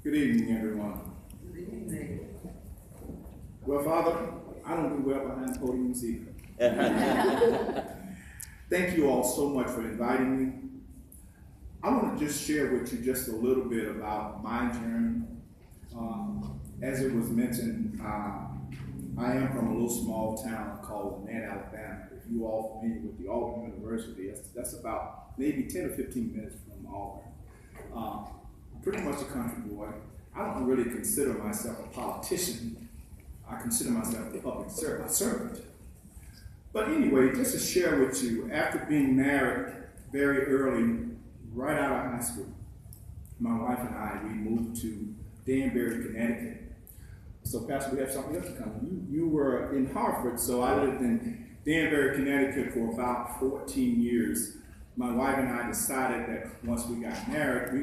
Good evening, everyone. Good evening. Well, Father, I don't do well behind podiums either. Thank you all so much for inviting me. I want to just share with you just a little bit about my journey. As it was mentioned, I am from a little small town called Nat, Alabama. If you all familiar with the Auburn University, that's about maybe 10 or 15 minutes from Auburn. Pretty much a country boy. I don't really consider myself a politician. I consider myself a public servant. But anyway, just to share with you, after being married very early, right out of high school, my wife and I, we moved to Danbury, Connecticut. So, Pastor, we have something else to come. You were in Hartford, so I lived in Danbury, Connecticut for about 14 years. My wife and I decided that once we got married, we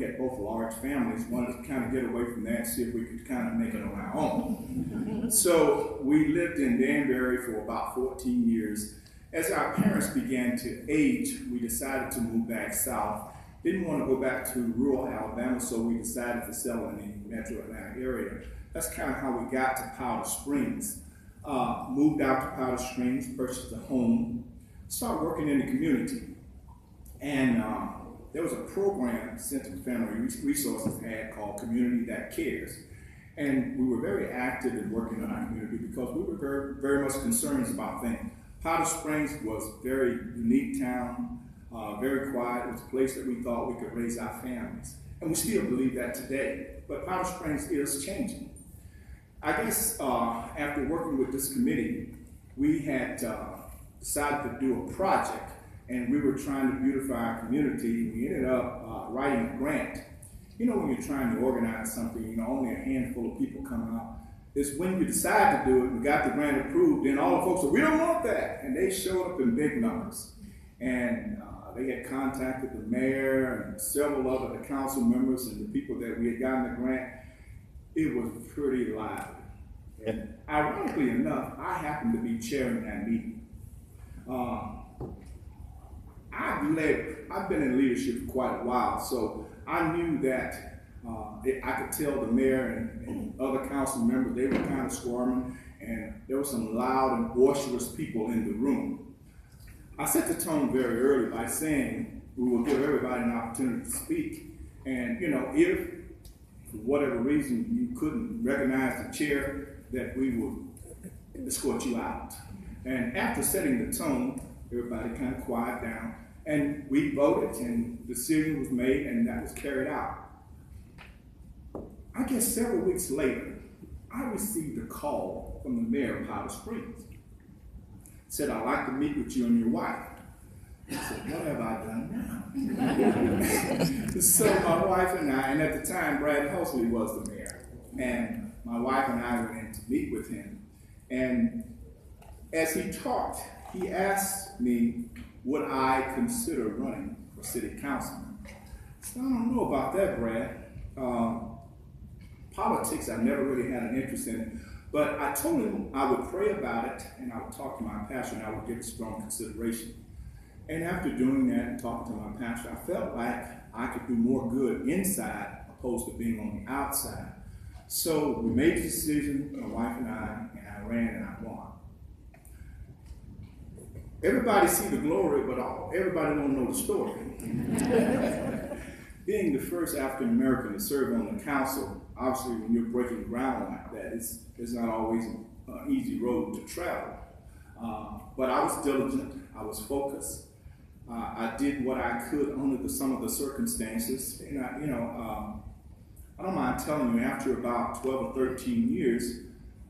had both large families, wanted to kind of get away from that, see if we could kind of make it on our own. So we lived in Danbury for about 14 years. As our parents began to age, we decided to move back south. Didn't want to go back to rural Alabama, so we decided to settle in the metro Atlanta area. That's kind of how we got to Powder Springs. Moved out to Powder Springs, purchased a home, started working in the community. And there was a program Center for Family Resources had called Community That Cares. And we were very active in working in our community because we were very, very much concerned about things. Powder Springs was a very unique town, very quiet. It was a place that we thought we could raise our families. And we still believe that today. But Powder Springs is changing. I guess after working with this committee, we had decided to do a project, and we were trying to beautify our community. We ended up writing a grant. You know, when you're trying to organize something, only a handful of people come out. It's when you decide to do it, we got the grant approved, then all the folks said, we don't want that. And they showed up in big numbers. And they had contacted the mayor and several other the council members and the people that we had gotten the grant. It was pretty lively. And ironically enough, I happened to be chairing that meeting. I've been in leadership for quite a while, so I knew that I could tell the mayor and other council members, they were kind of squirming, and there were some loud and boisterous people in the room. I set the tone very early by saying we will give everybody an opportunity to speak, and if for whatever reason you couldn't recognize the chair, that we would escort you out. And after setting the tone, everybody kind of quieted down, and we voted, and the decision was made, and that was carried out. I guess several weeks later, I received a call from the mayor of Powder Springs. Said, I'd like to meet with you and your wife. I said, what have I done now? So my wife and I, and at the time, Brad Huxley was the mayor, and my wife and I went in to meet with him. And as he talked, he asked me, would I consider running for city councilman? So I don't know about that, Brad. Politics, I never really had an interest in it. But I told him I would pray about it, and I would talk to my pastor, and I would give it strong consideration. And after doing that and talking to my pastor, I felt like I could do more good inside opposed to being on the outside. So we made the decision, my wife and I ran and I won. Everybody see the glory, but everybody don't know the story. Being the first African American to serve on the council, obviously when you're breaking ground like that, it's not always an easy road to travel. But I was diligent, I was focused. I did what I could under some of the circumstances. And I don't mind telling you, after about 12 or 13 years,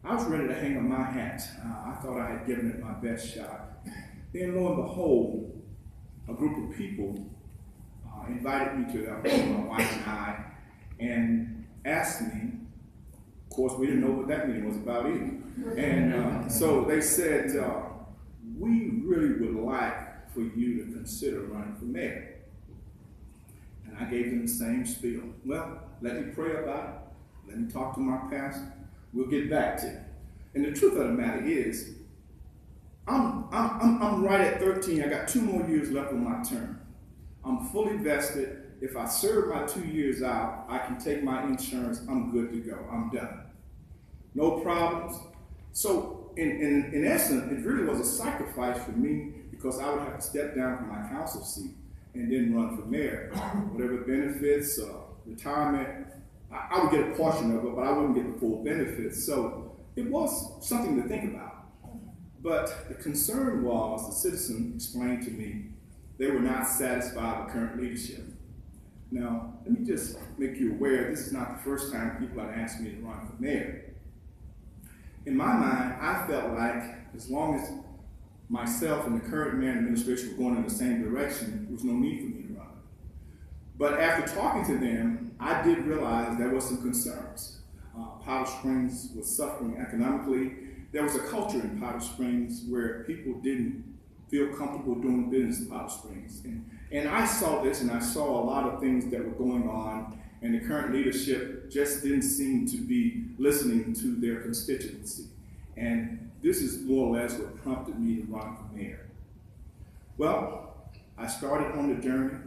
I was ready to hang up my hat. I thought I had given it my best shot. Then lo and behold, a group of people invited me to their home, my wife and I, and asked me, of course we didn't know what that meeting was about either. And so they said, we really would like for you to consider running for mayor. And I gave them the same spiel. Well, let me pray about it. Let me talk to my pastor. We'll get back to it. And the truth of the matter is, I'm right at 13. I got 2 more years left on my term. I'm fully vested. If I serve my 2 years out, I can take my insurance, I'm good to go, I'm done. No problems. So in essence, it really was a sacrifice for me because I would have to step down from my council seat and then run for mayor. Whatever benefits, retirement, I would get a portion of it, but I wouldn't get the full benefits. So it was something to think about. But the concern was, the citizen explained to me, they were not satisfied with current leadership. Now, let me just make you aware, this is not the first time people have asked me to run for mayor. In my mind, I felt like as long as myself and the current mayor and administration were going in the same direction, there was no need for me to run. But after talking to them, I did realize there were some concerns. Powder Springs was suffering economically. There was a culture in Powder Springs where people didn't feel comfortable doing business in Powder Springs. And I saw this, and I saw a lot of things that were going on, and the current leadership just didn't seem to be listening to their constituency. And this is more or less what prompted me to run for mayor. Well, I started on the journey,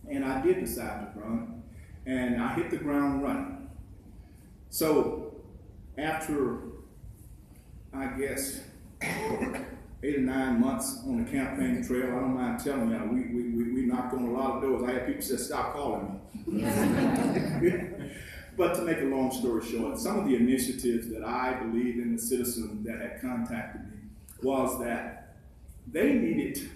and I did decide to run, and I hit the ground running. So after, I guess, 8 or 9 months on the campaign trail, I don't mind telling you, we knocked on a lot of doors. I had people say, stop calling me. But to make a long story short, some of the initiatives that I believe in, the citizens that had contacted me, was that they needed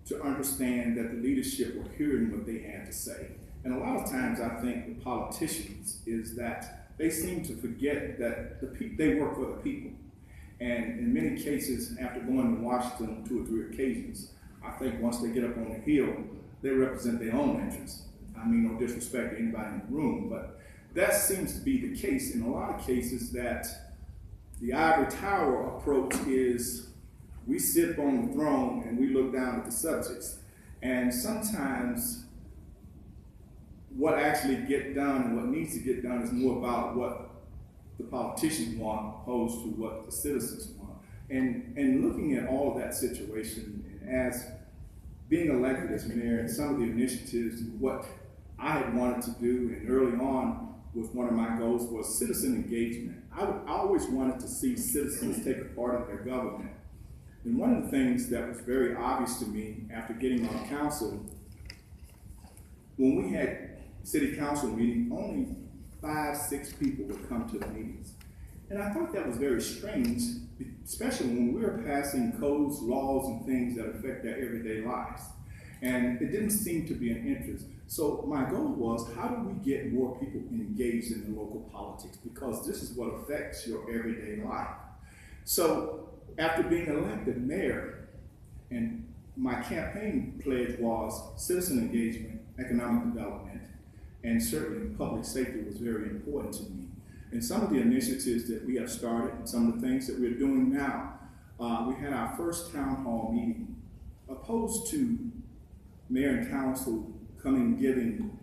to understand that the leadership were hearing what they had to say. And a lot of times I think the politicians is that they seem to forget that they work for the people. And in many cases, after going to Washington on 2 or 3 occasions, I think once they get up on the Hill, they represent their own interests. I mean, no disrespect to anybody in the room, but that seems to be the case in a lot of cases, that the ivory tower approach is we sit on the throne and we look down at the subjects. And sometimes what actually gets done and what needs to get done is more about what the politicians want opposed to what the citizens want. And looking at all of that situation, and as being elected as mayor, and some of the initiatives, what I had wanted to do, and early on was one of my goals, was citizen engagement. I always wanted to see citizens take a part in their government. And one of the things that was very obvious to me after getting on council, when we had city council meetings, only 5, 6 people would come to the meetings. And I thought that was very strange, especially when we were passing codes, laws, and things that affect their everyday lives. And it didn't seem to be an interest. So my goal was, how do we get more people engaged in the local politics? Because this is what affects your everyday life. So after being elected mayor, and my campaign pledge was citizen engagement, economic development, and certainly public safety was very important to me. And some of the initiatives that we have started, and some of the things that we're doing now, we had our first town hall meeting. Opposed to mayor and council coming and giving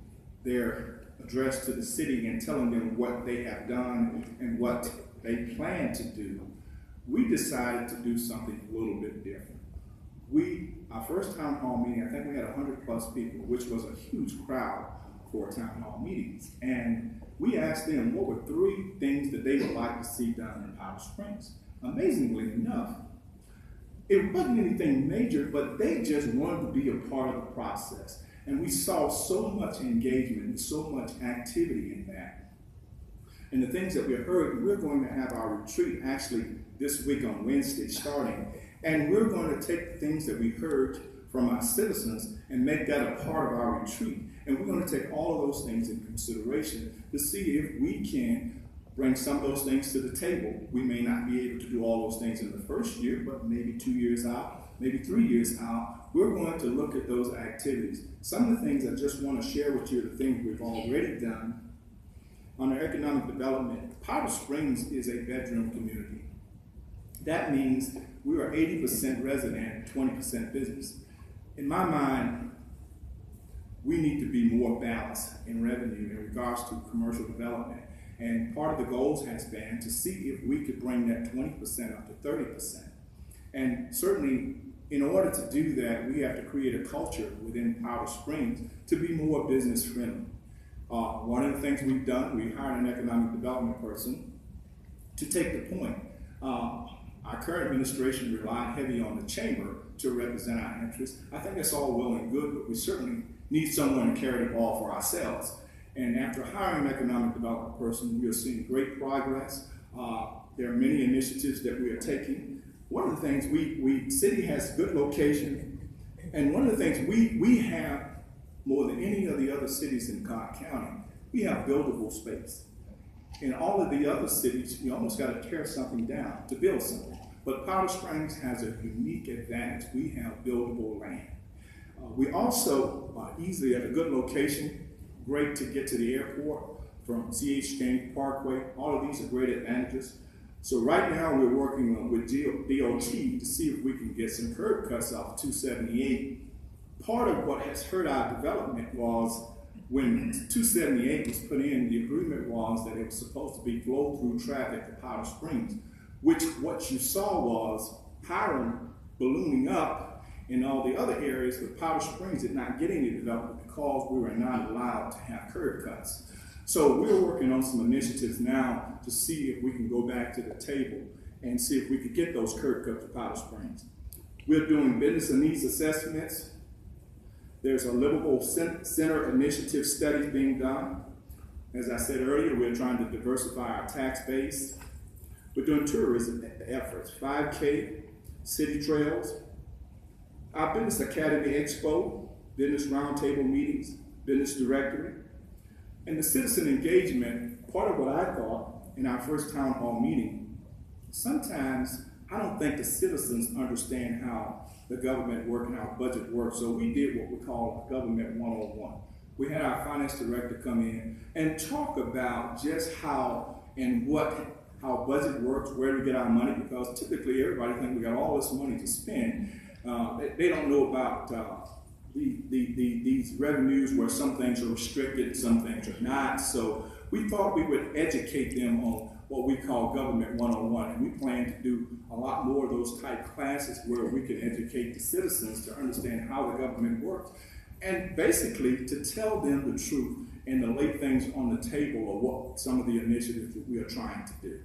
their address to the city and telling them what they have done and what they plan to do, we decided to do something a little bit different. Our first town hall meeting, I think we had 100+ people, which was a huge crowd for town hall meetings. And we asked them what were 3 things that they would like to see done in Powder Springs. Amazingly enough, it wasn't anything major, but they just wanted to be a part of the process. And we saw so much engagement and so much activity in that. And the things that we heard, we're going to have our retreat actually this week on Wednesday starting. And we're going to take the things that we heard from our citizens and make that a part of our retreat. And we're going to take all of those things in consideration to see if we can bring some of those things to the table. We may not be able to do all those things in the first year, but maybe 2 years out, maybe 3 years out, we're going to look at those activities. Some of the things I just want to share with you, the things we've already done. Under economic development, Powder Springs is a bedroom community. That means we are 80% resident, 20% business. In my mind, we need to be more balanced in revenue in regards to commercial development. And part of the goals has been to see if we could bring that 20% up to 30%. And certainly In order to do that, we have to create a culture within Powder Springs to be more business friendly. One of the things we've done, we hired an economic development person to take the point. Our current administration relied heavy on the chamber to represent our interests. I think that's all well and good, but we certainly need someone to carry the ball for ourselves. And after hiring an economic development person, we are seeing great progress. There are many initiatives that we are taking. One of the things, city has good location, and one of the things we have more than any of the other cities in Cobb County, we have buildable space. In all of the other cities, you almost got to tear something down to build something. But Powder Springs has a unique advantage. We have buildable land. We also are easily at a good location, great to get to the airport from C.H. James Parkway. All of these are great advantages. So right now we're working with DOT to see if we can get some curb cuts off 278. Part of what has hurt our development was when 278 was put in, the agreement was that it was supposed to be flow-through traffic to Powder Springs, which what you saw was Hiram ballooning up in all the other areas, but Powder Springs did not get any development because we were not allowed to have curb cuts. So we're working on some initiatives now to see if we can go back to the table and see if we could get those curb cuts to Powder Springs. We're doing business and needs assessments. There's a livable center initiative study being done. As I said earlier, we're trying to diversify our tax base. We're doing tourism efforts, 5K, city trails, our Business Academy Expo, business roundtable meetings, business directory, and the citizen engagement. Part of what I thought in our first town hall meeting, sometimes I don't think the citizens understand how the government works and how budget works. So we did what we call Government 101. We had our finance director come in and talk about just how and how budget works, where we get our money, because typically everybody thinks we got all this money to spend. They don't know about these revenues where some things are restricted, some things are not. So we thought we would educate them on what we call Government 101, and we plan to do a lot more of those type classes where we can educate the citizens to understand how the government works, and basically to tell them the truth and to lay things on the table of what some of the initiatives that we are trying to do.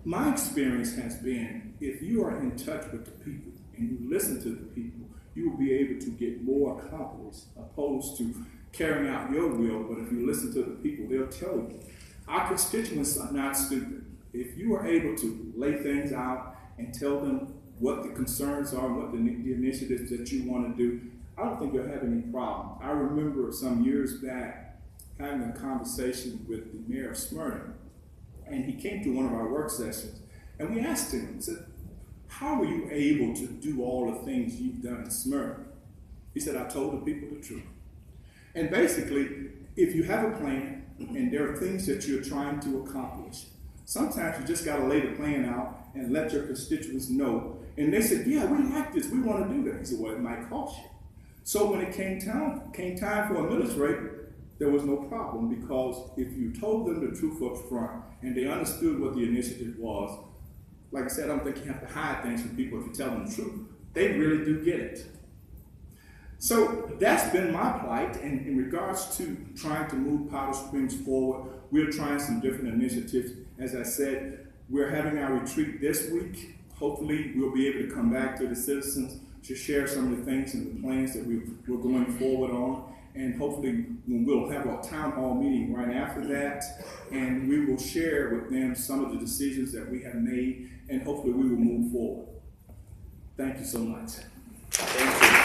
My experience has been, if you are in touch with the people and you listen to the people, you will be able to get more accomplished opposed to carrying out your will. But if you listen to the people, they'll tell you. Our constituents are not stupid. If you are able to lay things out and tell them what the concerns are, what the initiatives that you want to do, I don't think you'll have any problem. I remember some years back having a conversation with the mayor of Smyrna, and he came to one of our work sessions, and we asked him, we said, how were you able to do all the things you've done in Smyrna? He said, I told the people the truth. And basically, if you have a plan and there are things that you're trying to accomplish, sometimes you just got to lay the plan out and let your constituents know. And they said, yeah, we like this, we want to do that. He said, well, it might cost you. So when it came time for a millage rate, there was no problem, because if you told them the truth up front and they understood what the initiative was, like I said, I don't think you have to hide things from people if you tell them the truth. They really do get it. So that's been my plight, and in regards to trying to move Powder Springs forward, we're trying some different initiatives. As I said, we're having our retreat this week. Hopefully we'll be able to come back to the citizens to share some of the things and the plans that we're going forward on. And hopefully we'll have a town hall meeting right after that, and we will share with them some of the decisions that we have made, and hopefully we will move forward. Thank you so much. Thank you.